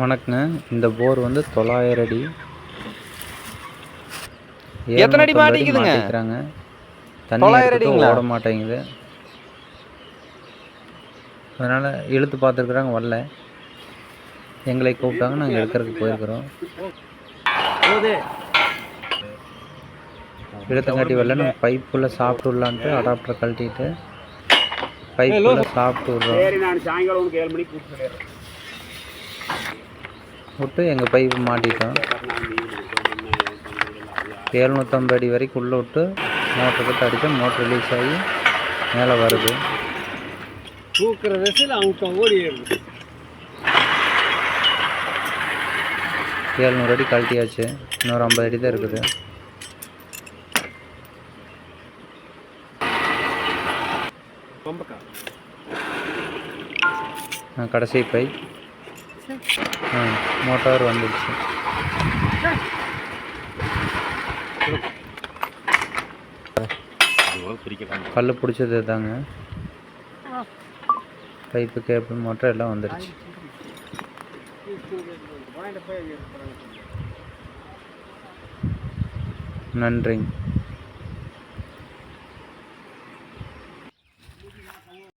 வணக்கங்க. இந்த போர் வந்து 900 அடி. எத்தனை அடி 750 அடி மாட்டிக்குதுங்க? மாட்டிக்கிறாங்க. தண்ணி 900 எடுத்துட்டு அடிங்களா? ஓட மாட்டேங்குது. அதனால் இழுத்து பார்த்துருக்குறாங்க, வரல. எங்களை கூப்பிட்டாங்க, நாங்கள் எடுக்கிறதுக்கு போயிருக்கிறோம். இழுத்தங்காட்டி வரல. நாங்கள் பைப்புள்ளே சாப்பிட்டு விடலான்ட்டு அடாப்டரை கழட்டிட்டு பைப்புள்ளே சாப்பிட்டு விட்றோம். விட்டு எங்கள் பைப்பு மாட்டிட்டோம். 750 அடி வரைக்கும் உள்ளே விட்டு மோட்டர் கிட்ட அடித்தா மோட்டர் ரிலீஸ் ஆகி மேலே வருது. தூக்குற வயசில் அவங்க ஓடி 700 அடி கழட்டியாச்சு. இன்னொரு 50 அடி தான் இருக்குது. கடைசி பை மோட்டார் வந்துடுச்சு. கல் பிடிச்சது தாங்க. பைப்பு கேபிள் மோட்டர் எல்லாம் வந்துடுச்சு. நன்றிங்க.